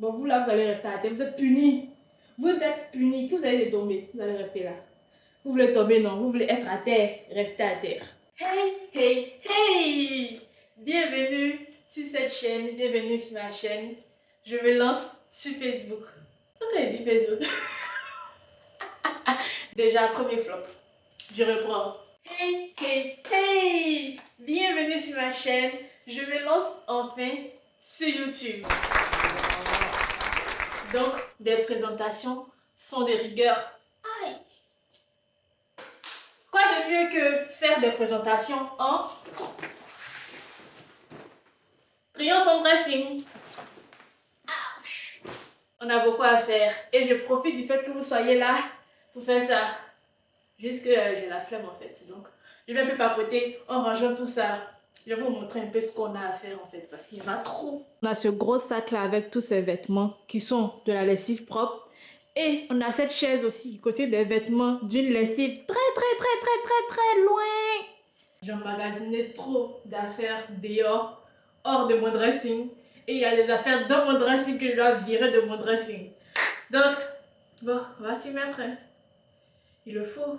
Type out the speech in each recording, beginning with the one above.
Bon, vous là, vous allez rester à terre. Vous êtes punis. Vous êtes punis. Que vous allez tomber. Vous allez rester là. Vous voulez tomber, non. Vous voulez être à terre. Restez à terre. Hey, hey, hey! Bienvenue sur cette chaîne. Bienvenue sur ma chaîne. Je me lance sur Facebook. Pourquoi j'ai dit Facebook? Déjà, premier flop. Je reprends. Hey, hey, hey! Bienvenue sur ma chaîne. Je me lance enfin sur YouTube. Donc, des présentations sont des rigueurs. Aïe! Quoi de mieux que faire des présentations en triant son dressing? Ouch. On a beaucoup à faire et je profite du fait que vous soyez là pour faire ça. Juste que j'ai la flemme en fait. Donc, je vais un peu papoter en rangeant tout ça. Je vais vous montrer un peu ce qu'on a à faire en fait parce qu'il va trop. On a ce gros sac là avec tous ces vêtements qui sont de la lessive propre. Et on a cette chaise aussi qui contient des vêtements d'une lessive très loin. J'ai emmagasiné trop d'affaires dehors, hors de mon dressing. Et il y a des affaires dans mon dressing que je dois virer de mon dressing. Donc, bon, on va s'y mettre. Hein. Il le faut.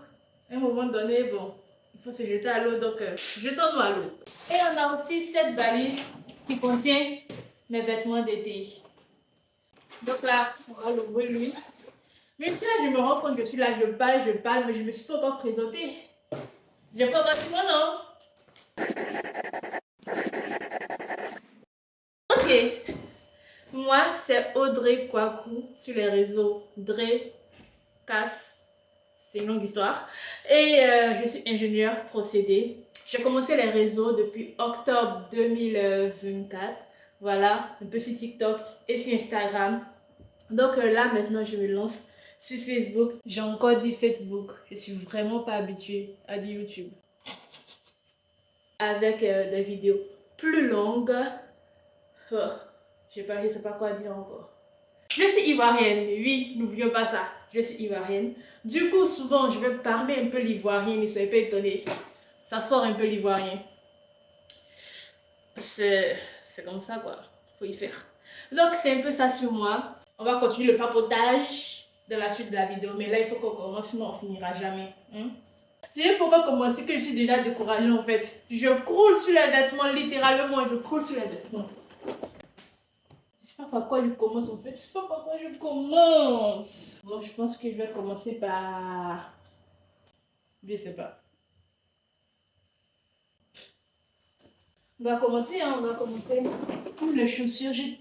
À un moment donné, bon, il faut se jeter à l'eau, donc jetons-nous à l'eau. Et on a aussi cette valise qui contient mes vêtements d'été. Donc là, on va l'ouvrir lui. Mais tu vois, je me rends compte que je suis là, je parle, mais je ne me suis pas encore présentée. J'ai pas encore dit mon nom. Ok. Moi, c'est Audrey Kwaku sur les réseaux. Dre, Cass. C'est une longue histoire. Et je suis ingénieure procédé. J'ai commencé les réseaux depuis octobre 2024. Voilà, un peu sur TikTok et sur Instagram. Donc là, maintenant, je me lance sur Facebook. J'ai encore dit Facebook. Je suis vraiment pas habituée à dire YouTube. Avec des vidéos plus longues. Oh, je sais pas quoi dire encore. Je suis ivoirienne, oui, n'oublions pas ça. Je suis ivoirienne. Du coup, souvent, je vais parler un peu l'ivoirien, ne soyez pas étonnés. Ça sort un peu l'ivoirien. C'est comme ça, quoi. Faut y faire. Donc, c'est un peu ça sur moi. On va continuer le papotage dans la suite de la vidéo. Mais là, il faut qu'on commence, sinon on finira jamais. Je sais pourquoi commencer que je suis déjà découragée, en fait. Je croule sur les vêtements, littéralement, je croule sur les vêtements. Je sais pas par quoi je commence en fait, je sais pas par quoi je commence. Bon, je pense que je vais commencer par... Je sais pas. On va commencer, hein, on va commencer. Pour les chaussures, j'ai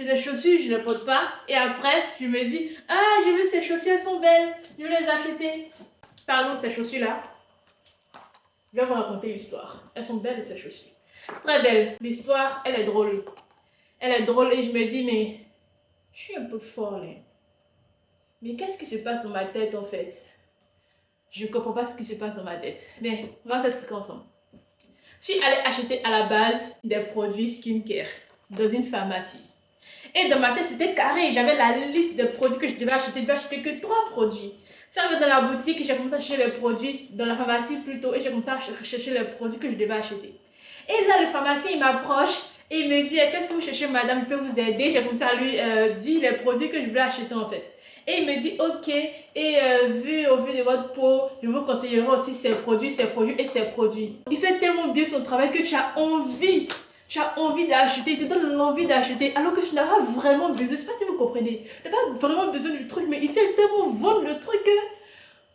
des chaussures, je ne les porte pas. Et après, je me dis, ah, j'ai vu ces chaussures, elles sont belles, je vais les acheter. Pardon, ces chaussures-là. Je vais vous raconter l'histoire. Elles sont belles, ces chaussures. Très belles. L'histoire, elle est drôle. Elle est drôle et je me dis, mais je suis un peu folle. Mais qu'est-ce qui se passe dans ma tête en fait? Je ne comprends pas ce qui se passe dans ma tête. Mais on va s'expliquer ensemble. Je suis allée acheter à la base des produits skincare dans une pharmacie. Et dans ma tête, c'était carré. J'avais la liste des produits que je devais acheter. Je devais acheter que 3 produits. Je suis arrivée dans la boutique, j'ai commencé à chercher les produits, dans la pharmacie plutôt, et j'ai commencé à chercher les produits que je devais acheter. Et là, le pharmacien, il m'approche et il me dit, qu'est-ce que vous cherchez, madame, je peux vous aider? J'ai commencé à lui dire les produits que je voulais acheter en fait. Et il me dit, ok, et au vu de votre peau, je vous conseillerai aussi ces produits et ces produits. Il fait tellement bien son travail que tu as envie d'acheter, il te donne l'envie d'acheter, alors que tu n'as pas vraiment besoin. Je sais pas si vous comprenez. Tu n'as pas vraiment besoin du truc, mais il sait tellement vendre le truc que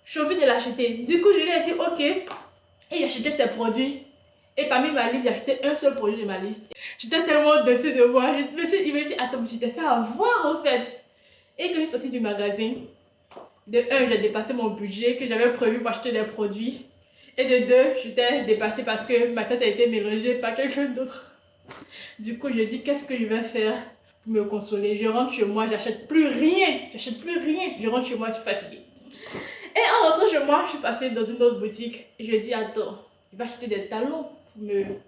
j'ai envie de l'acheter. Du coup, je lui ai dit, ok, et j'ai acheté ces produits. Et parmi ma liste, j'ai acheté un seul produit de ma liste. J'étais tellement dessus de moi. Il me dit, attends, je t'ai fait avoir en fait. Et que je suis sortie du magasin, de 1, j'ai dépassé mon budget que j'avais prévu pour acheter des produits. Et de 2, j'étais dépassée parce que ma tête a été mélangée par quelqu'un d'autre. Du coup, je dis, qu'est-ce que je vais faire pour me consoler? Je rentre chez moi, j'achète plus rien. Je rentre chez moi, je suis fatiguée. Et en rentrant chez moi, je suis passée dans une autre boutique. Et je dis, attends, je vais acheter des talons pour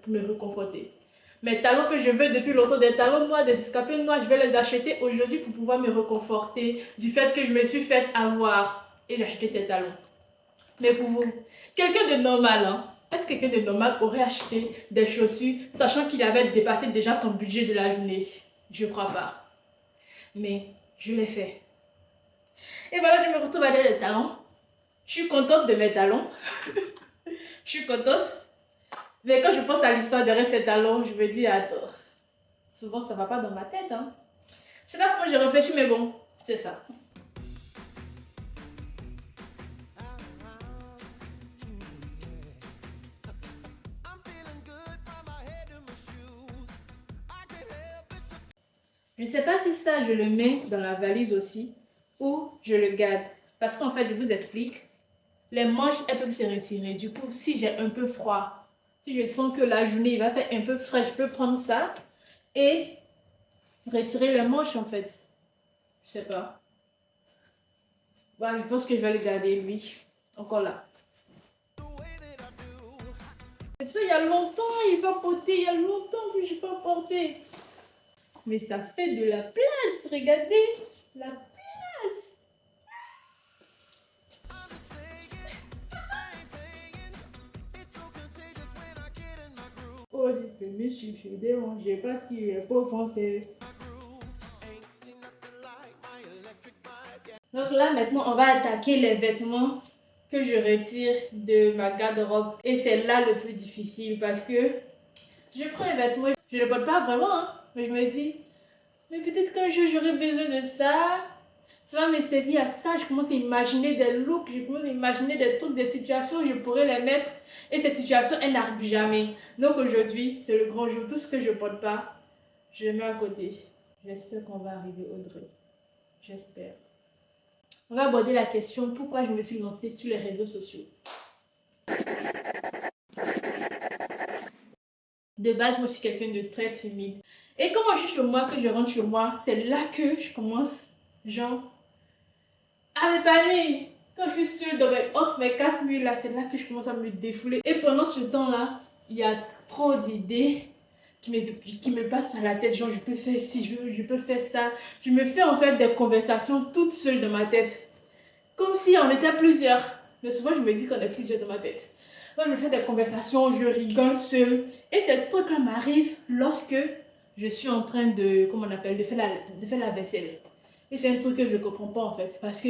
me réconforter. Mes talons que je veux depuis longtemps, des talons noirs, des escarpins noirs, je vais les acheter aujourd'hui pour pouvoir me réconforter du fait que je me suis fait avoir. Et j'ai acheté ces talons. Mais pour vous, quelqu'un de normal, hein? Est-ce que quelqu'un de normal aurait acheté des chaussures sachant qu'il avait dépassé déjà son budget de la journée? Je crois pas. Mais je l'ai fait. Et voilà, je me retrouve avec des talons. Je suis contente de mes talons. Je suis contente. Mais quand je pense à l'histoire derrière ces talons, je me dis, attends, souvent ça va pas dans ma tête. Hein. Je sais pas comment j'ai réfléchi, mais bon, c'est ça. Je sais pas si ça, je le mets dans la valise aussi ou je le garde. Parce qu'en fait, je vous explique, les manches, elles peuvent se retirer. Du coup, si j'ai un peu froid, si je sens que la journée il va faire un peu frais, je peux prendre ça et retirer les manches en fait. Je sais pas. Bah, je pense que je vais le garder, lui. Encore là. Ça, il y a longtemps, il va porter. Il y a longtemps que je n'ai pas porté. Mais ça fait de la place. Regardez. La place. Oh, j'ai fait mes chiffres. Je dérangé parce qu'il est pas français. Donc là, maintenant, on va attaquer les vêtements que je retire de ma garde-robe. Et c'est là le plus difficile parce que je prends un vêtement, je ne le porte pas vraiment, hein, mais je me dis, mais peut-être qu'un jour j'aurai besoin de ça. Ça va me servir à ça. Je commence à imaginer des looks, je commence à imaginer des trucs, des situations où je pourrais les mettre. Et ces situations, elles n'arrivent jamais. Donc aujourd'hui, c'est le grand jour. Tout ce que je ne porte pas, je le mets à côté. J'espère qu'on va arriver, Audrey. J'espère. On va aborder la question pourquoi je me suis lancée sur les réseaux sociaux. De base, moi, je suis quelqu'un de très timide. Et quand moi, je suis chez moi, que je rentre chez moi, c'est là que je commence, genre, à m'épanouir. Quand je suis seule dans mes 4 murs, là, c'est là que je commence à me défouler. Et pendant ce temps-là, il y a trop d'idées qui me passent par la tête. Genre, je peux faire ci, je peux faire ça. Je me fais en fait des conversations toutes seules dans ma tête. Comme si on était plusieurs. Mais souvent, je me dis qu'on est plusieurs dans ma tête. Moi, je fais des conversations, je rigole seule. Et ces trucs-là m'arrivent lorsque je suis en train de, comment on appelle, de faire la vaisselle. Et c'est un truc que je ne comprends pas en fait. Parce que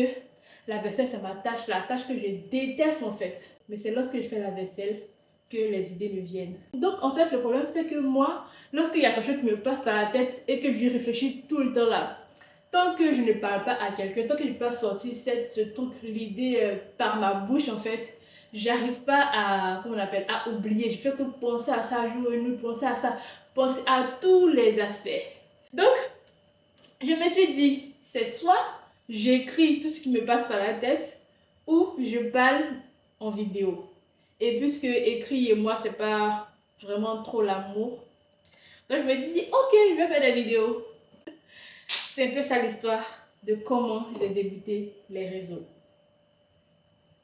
la vaisselle, c'est ma tâche, la tâche que je déteste en fait. Mais c'est lorsque je fais la vaisselle que les idées me viennent. Donc en fait, le problème, c'est que moi, lorsqu'il y a quelque chose qui me passe par la tête et que j'y réfléchis tout le temps là, tant que je ne parle pas à quelqu'un, tant que je ne peux pas sortir ce truc, l'idée par ma bouche en fait, j'arrive pas à, comment on appelle, à oublier. Je fais que penser à ça, jour et nuit, penser à ça, penser à tous les aspects. Donc, je me suis dit, c'est soit j'écris tout ce qui me passe par la tête ou je parle en vidéo. Et puisque écrit et moi, c'est pas vraiment trop l'amour, donc je me dis, ok, je vais faire des vidéos. C'est un peu ça l'histoire de comment j'ai débuté les réseaux.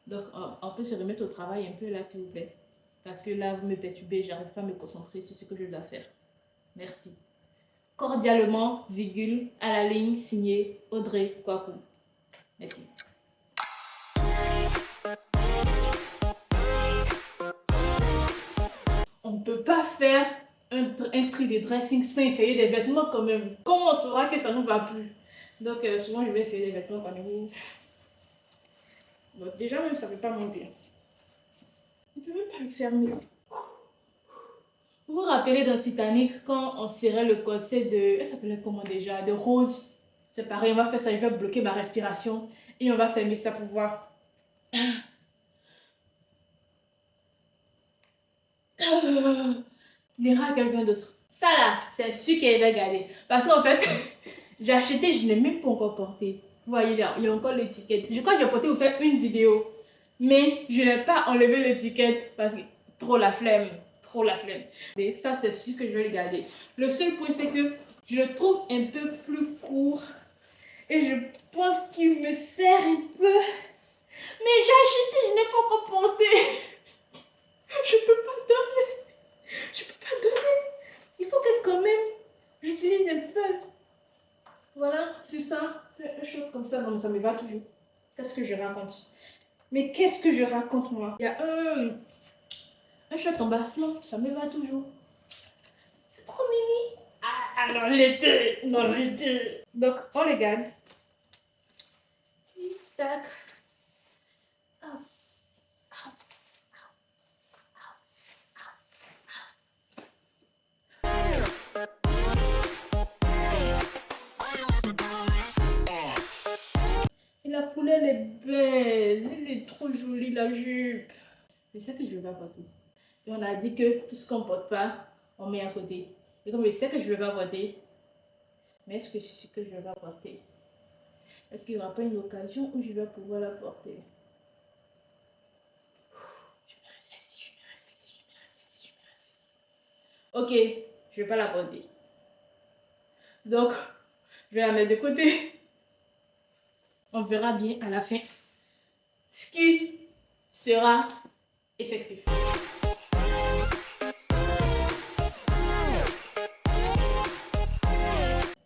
Donc, on peut se remettre au travail un peu là, s'il vous plaît. Parce que là, vous me perturbez, j'arrive pas à me concentrer sur ce que je dois faire. Merci. Cordialement, virgule, à la ligne, signé Audrey Kwaku. Merci. On ne peut pas faire un tri de dressing sans essayer des vêtements quand même. Comment on saura que ça ne va plus? Donc, souvent, je vais essayer des vêtements quand même. Bon, déjà, même, ça ne peut pas monter. Je ne peux même pas le fermer. Vous vous rappelez dans Titanic quand on serrait le corset de... Elle s'appelait comment déjà? De Rose. C'est pareil, on va faire ça, je vais bloquer ma respiration et on va fermer ça pour voir. Dira à quelqu'un d'autre. Ça là, c'est sûr qu'elle va garder. Parce qu'en fait, j'ai acheté, je ne l'ai même pas encore porté. Vous voyez là, il y a encore l'étiquette. Je crois que j'ai porté pour faire une vidéo. Mais je n'ai pas enlevé l'étiquette parce que trop la flemme. Trop la flemme. Et ça, c'est sûr que je vais le garder. Le seul point, c'est que je le trouve un peu plus court. Et je pense qu'il me sert un peu. Mais j'ai acheté, je n'ai pas encore porté. Je peux pas donner. Je peux pas donner. Il faut que quand même j'utilise un peu. Voilà, c'est ça. C'est un short comme ça. Non, ça me va toujours. Qu'est-ce que je raconte? Mais qu'est-ce que je raconte moi? Il y a un short en basse, non, ça me va toujours. C'est trop mimi. non, l'été. Non, l'été. Donc, on le garde. Tic, tac. Hop. Et la couleur, elle est belle. Elle est trop jolie, la jupe. C'est ça que je vais pas porter. Et on a dit que tout ce qu'on porte pas, on met à côté. Et comme je sais que je vais pas porter, mais est-ce que c'est ce que je vais pas porter? Est-ce qu'il n'y aura pas une occasion où je vais pouvoir la porter? Je me ressaisis, je me ressaisis, je me ressaisis, je me ressaisis. Ok, je vais pas la porter. Donc, je vais la mettre de côté. On verra bien à la fin ce qui sera effectif.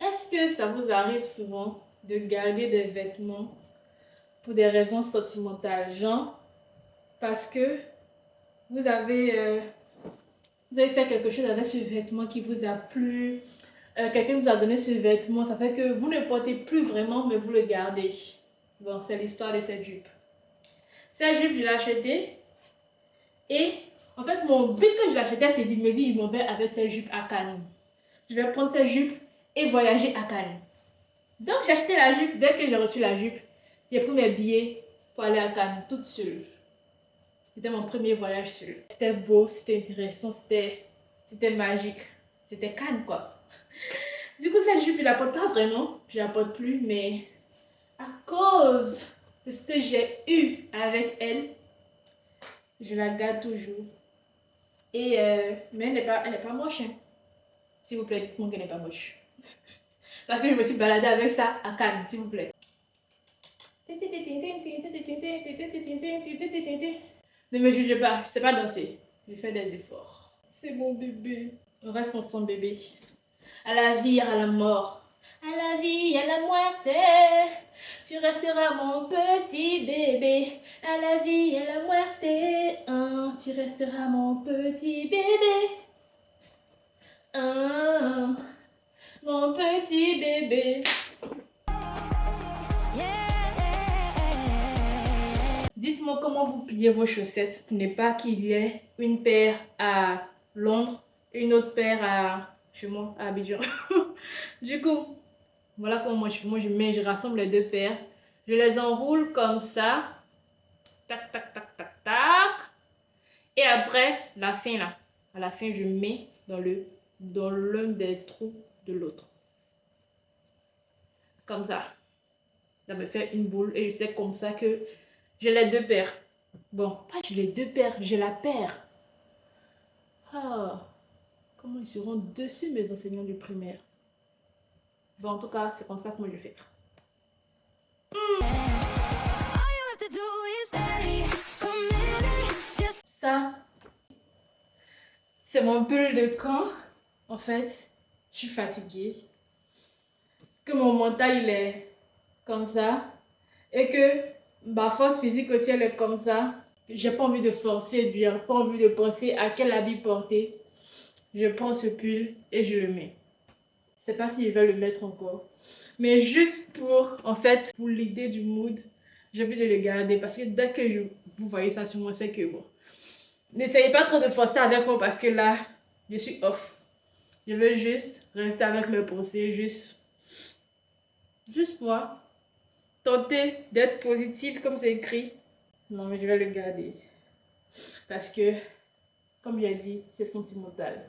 Est-ce que ça vous arrive souvent de garder des vêtements pour des raisons sentimentales, genre parce que vous avez fait quelque chose avec ce vêtement qui vous a plu, quelqu'un vous a donné ce vêtement, ça fait que vous ne le portez plus vraiment, mais vous le gardez. Bon, c'est l'histoire de cette jupe. Cette jupe, je l'ai achetée et en fait, mon but quand je l'achetais, c'est de me dire, je m'en vais avec cette jupe à Cannes. Je vais prendre cette jupe et voyager à Cannes. Donc, j'ai acheté la jupe. Dès que j'ai reçu la jupe, j'ai pris mes billets pour aller à Cannes toute seule. C'était mon premier voyage seul. C'était beau, c'était intéressant, c'était magique. C'était Cannes, quoi. Du coup, cette jupe, je la porte pas vraiment. Je la porte plus, mais à cause de ce que j'ai eu avec elle, je la garde toujours. Et, mais elle n'est pas moche. Hein. S'il vous plaît, dites-moi qu'elle n'est pas moche. Parce que je me suis baladée avec ça à Cannes, s'il vous plaît. Ne me jugez pas, je sais pas danser. Je fais des efforts. C'est mon bébé. On reste ensemble, bébé. À la vie, à la mort. À la vie, à la muerte. Tu resteras mon petit bébé. À la vie, à la muerte. Tu resteras mon petit bébé. Mon petit bébé. Dites-moi comment vous pliez vos chaussettes pour ne pas qu'il y ait une paire à Londres, une autre paire à chez moi, à Abidjan. Du coup, voilà comment moi je rassemble les deux paires. Je les enroule comme ça. Tac, tac, tac, tac, tac. Et après, la fin là. À la fin, je mets dans l'un des trous de l'autre. Comme ça. Ça me fait une boule et je sais comme ça que j'ai les deux paires. Bon, pas j'ai les deux paires, j'ai la paire. Ah, comment ils seront dessus mes enseignants du primaire? Bon, en tout cas, c'est comme ça que moi je fais. Ça, c'est mon pull de camp. En fait, je suis fatiguée. Que mon mental, il est comme ça. Et que ma force physique aussi, elle est comme ça. J'ai pas envie de forcer, j'ai pas envie de penser à quel habit porter. Je prends ce pull et je le mets. Je sais pas si je vais le mettre encore. Mais juste pour, en fait, pour l'idée du mood, j'ai envie de le garder. Parce que dès que vous voyez ça sur moi, c'est que bon. N'essayez pas trop de forcer avec moi parce que là, je suis off. Je veux juste rester avec mes pensées, juste moi. Tenter d'être positive comme c'est écrit. Non, mais je vais le garder. Parce que, comme j'ai dit, c'est sentimental.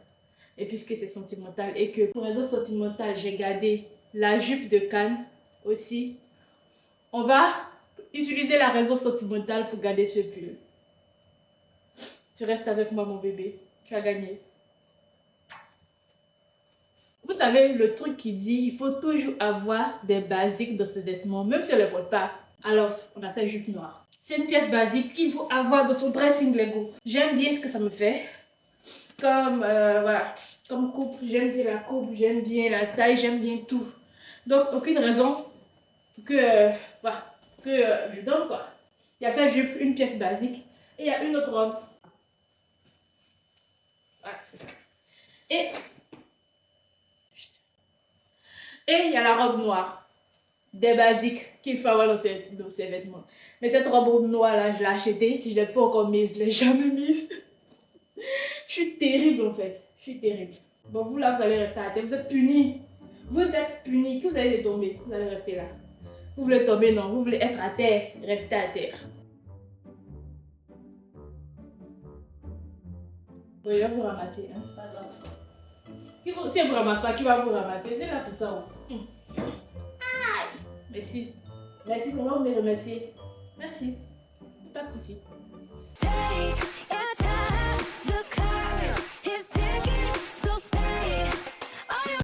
Et puisque c'est sentimental et que pour raison sentimentale, j'ai gardé la jupe de Cannes aussi, on va utiliser la raison sentimentale pour garder ce pull. Tu restes avec moi, mon bébé. Tu as gagné. Vous savez, le truc qui dit, il faut toujours avoir des basiques dans ses vêtements, même si on ne les porte pas. Alors, on a fait jupe noire. C'est une pièce basique qu'il faut avoir dans son dressing Lego. J'aime bien ce que ça me fait. Comme, voilà, comme coupe, j'aime bien la coupe, j'aime bien la taille, j'aime bien tout. Donc, aucune raison pour que, voilà, que je donne quoi. Il y a cette jupe, une pièce basique, et il y a une autre robe. Voilà. Et Et il y a la robe noire. Des basiques qu'il faut avoir dans ses vêtements. Mais cette robe noire là, je l'ai achetée, je ne l'ai pas encore mise, je ne l'ai jamais mise. Je suis terrible en fait, je suis terrible. Bon, vous là, vous allez rester à terre, vous êtes punis. Vous êtes punis, que vous allez tomber, vous allez rester là. Vous voulez tomber, non, vous voulez être à terre, restez à terre. Bon, je vais vous ramasser, hein, c'est pas grave. Si elle ne vous ramasse pas, qui va vous ramasser? C'est là pour ça. Aïe! Merci. Merci, c'est moi vous me remercier. Merci. Pas de soucis.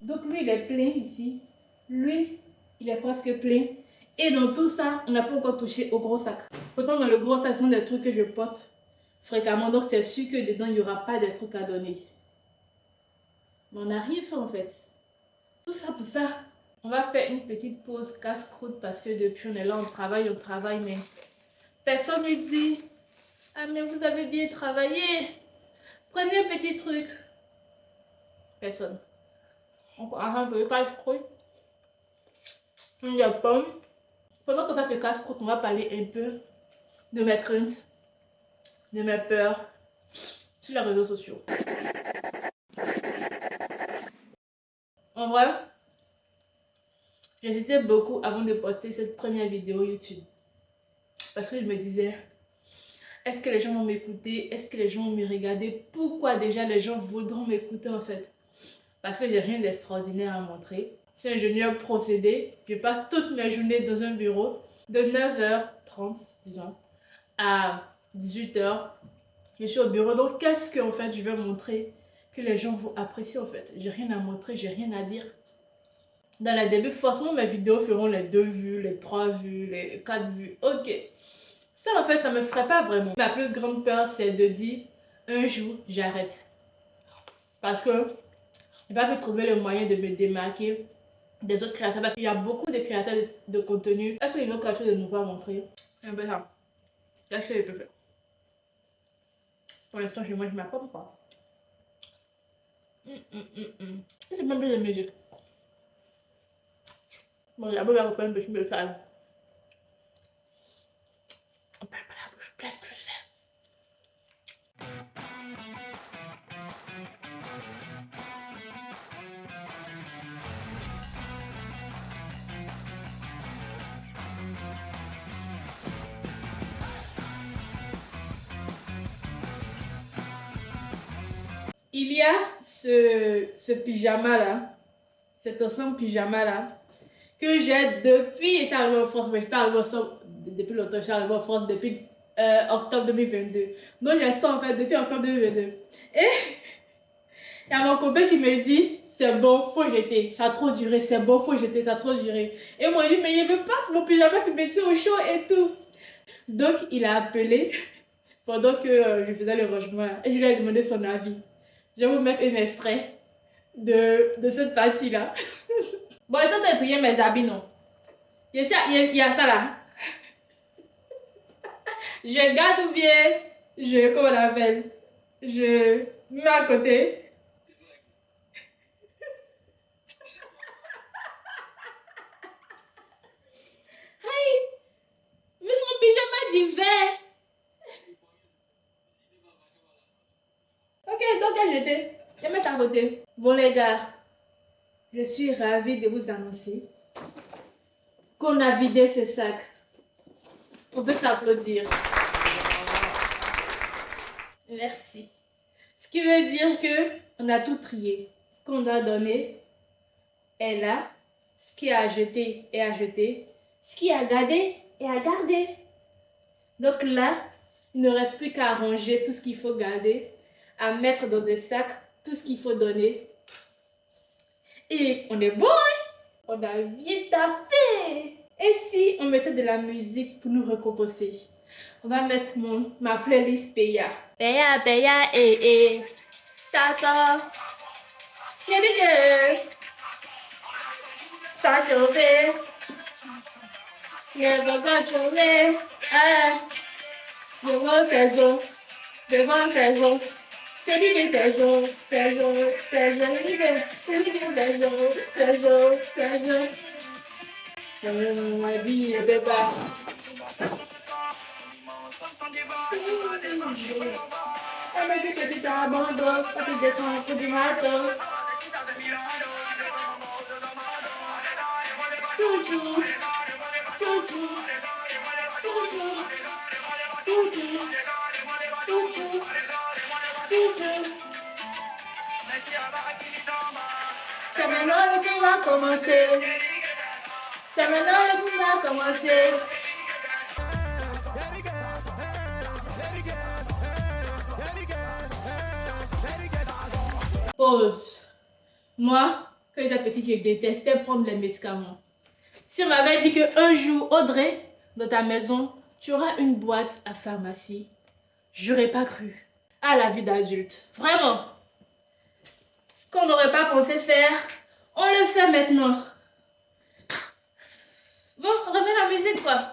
Donc lui, il est plein ici. Lui, il est presque plein. Et dans tout ça, on n'a pas encore touché au gros sac. Pourtant, dans le gros sac, ce sont des trucs que je porte fréquemment. Donc, c'est sûr que dedans, il n'y aura pas de trucs à donner. Mais on n'a rien fait en fait. Tout ça pour ça. On va faire une petite pause casse-croûte parce que depuis, on est là, on travaille, mais personne ne dit « Ah, mais vous avez bien travaillé. Prenez un petit truc. » Personne. On prend un peu de casse-croûte. Il y a pomme. Pendant qu'on fait ce casse-croûte, on va parler un peu de mes craintes, de mes peurs sur les réseaux sociaux. En vrai, j'hésitais beaucoup avant de poster cette première vidéo YouTube. Parce que je me disais, est-ce que les gens vont m'écouter? Est-ce que les gens vont me regarder? Pourquoi déjà les gens voudront m'écouter en fait? Parce que j'ai rien d'extraordinaire à montrer. Je suis ingénieur procédé. Je passe toutes mes journées dans un bureau de 9h30, disons, à 18h. Je suis au bureau. Donc, qu'est-ce que en fait je vais montrer que les gens vont apprécier en fait? J'ai rien à montrer, j'ai rien à dire. Dans le début, forcément, mes vidéos feront les 2 vues, les 3 vues, les 4 vues. Ok. Ça, en fait, ça me ferait pas vraiment. Ma plus grande peur, c'est de dire un jour, j'arrête. Parce que je n'ai pas pu trouver le moyen de me démarquer des autres créateurs. Parce qu'il y a beaucoup de créateurs de contenu. Est-ce qu'ils ont quelque chose de nouveau à montrer? Un peu ça. Qu'est-ce que je peux faire? Pour l'instant, je mange ma pomme, quoi. C'est même plus de musique. Bon, j'ai la copain, je me fais. On parle pas la bouche pleine, je sais. Il y a ce pyjama là, cet ensemble pyjama là, que j'ai depuis, je suis arrivée en France, mais je suis pas arrivée en France depuis longtemps, je suis arrivée en France depuis octobre 2022. Donc j'ai ça en fait depuis octobre 2022. Et il y a mon copain qui me dit, c'est bon, faut jeter, ça a trop duré, c'est bon, faut jeter, ça a trop duré. Et moi je dis, mais je veux pas mon pyjama qui me tient au chaud et tout. Donc il a appelé pendant que je faisais le rangement et je lui ai demandé son avis. Je vais vous mettre un extrait de cette partie-là. Bon, ils sont en train de trier mes habits, non? Il y a ça là. Je garde ou bien, comment on l'appelle? Je mets à côté. Aïe! Mais mon pyjama d'hiver! Ok, donc à jeter. Je vais mettre à côté. Bon les gars, je suis ravie de vous annoncer qu'on a vidé ce sac. On peut s'applaudir. Merci. Ce qui veut dire que on a tout trié. Ce qu'on doit donner est là. Ce qui est à jeter est à jeter. Ce qui est à garder est à garder. Donc là, il ne reste plus qu'à ranger tout ce qu'il faut garder, à mettre dans des sacs tout ce qu'il faut donner. Et on est bon, hein? On a vite taffé. Et si on mettait de la musique pour nous récompenser? On va mettre ma playlist Peya. Peya, Peya, eh. Ça sort. Il y a des jeux. Ça chauffe. Il y a beaucoup chauffer. Ah. De bonnes saisons. Feliz Sérgio, Sérgio, Sérgio, Sérgio, Sérgio, Sérgio. Ma vie est belle. Elle m'a dit que tu t'abandonnes, que tu descends un peu du matin. Chouchou, chouchou, chouchou, chouchou, chouchou, chouchou. C'est maintenant le film va commencer. C'est maintenant le film va commencer. Pause. Moi, quand j'étais petite, je détestais prendre les médicaments. Si on m'avait dit qu'un jour, Audrey, dans ta maison, tu auras une boîte à pharmacie, j'aurais pas cru à la vie d'adulte. Vraiment. Ce qu'on n'aurait pas pensé faire, on le fait maintenant. Bon, remets la musique quoi.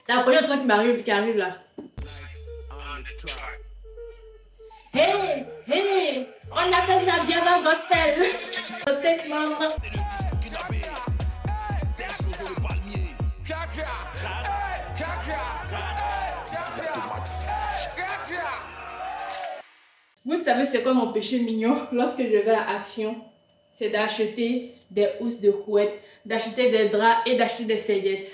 La première chanson qui arrive là. Hey, hey, on appelle ça Diamant Gospel. C'est maman. Vous savez c'est quoi mon péché mignon lorsque je vais à Action? C'est d'acheter des housses de couette, d'acheter des draps et d'acheter des serviettes.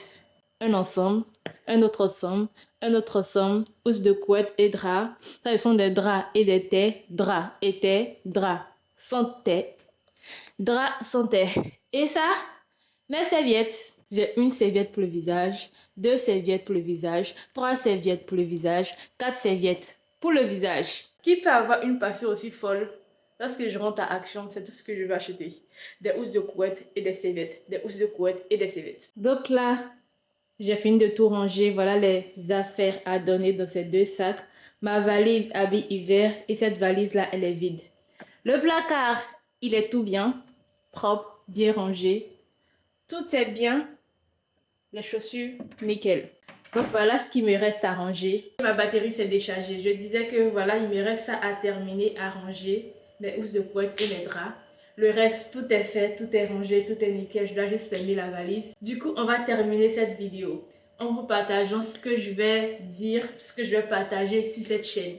Un ensemble, un autre ensemble, un autre ensemble, housse de couette et draps. Ça, ce sont des draps et des tais, draps et tais, draps sans tais, draps sans tais. Et ça, mes serviettes. J'ai une serviette pour le visage, 2 serviettes pour le visage, 3 serviettes pour le visage, 4 serviettes pour le visage. Qui peut avoir une passion aussi folle? Lorsque je rentre à Action, c'est tout ce que je vais acheter. Des housses de couette et des serviettes, des housses de couette et des serviettes. Donc là, j'ai fini de tout ranger. Voilà les affaires à donner dans ces 2 sacs. Ma valise habille hiver et cette valise-là, elle est vide. Le placard, il est tout bien, propre, bien rangé. Tout est bien. Les chaussures, nickel. Donc voilà ce qui me reste à ranger. Ma batterie s'est déchargée. Je disais que voilà, il me reste ça à terminer, à ranger. Mes housses de couette et mes draps. Le reste, tout est fait, tout est rangé, tout est nickel. Je dois juste fermer la valise. Du coup, on va terminer cette vidéo en vous partageant ce que je vais dire, ce que je vais partager sur cette chaîne.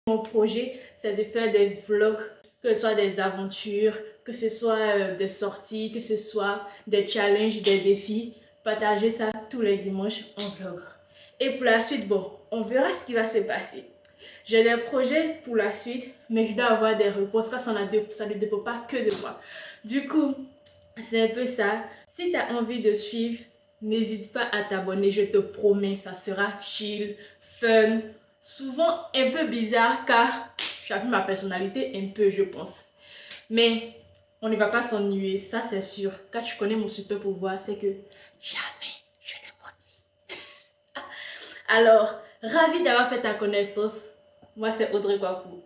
Mon projet, c'est de faire des vlogs, que ce soit des aventures, que ce soit des sorties, que ce soit des challenges, des défis. Partager ça tous les dimanches en vlog. Et pour la suite, bon, on verra ce qui va se passer. J'ai des projets pour la suite, mais je dois avoir des réponses. Ça ne dépend pas que de moi. Du coup, c'est un peu ça. Si tu as envie de suivre, n'hésite pas à t'abonner. Je te promets, ça sera chill, fun, souvent un peu bizarre car j'ai vu ma personnalité un peu, je pense. Mais on ne va pas s'ennuyer, ça c'est sûr. Quand tu connais mon super pouvoir, c'est que jamais je ne m'ennuie. Alors, ravie d'avoir fait ta connaissance. Moi, c'est Audrey Kwaku.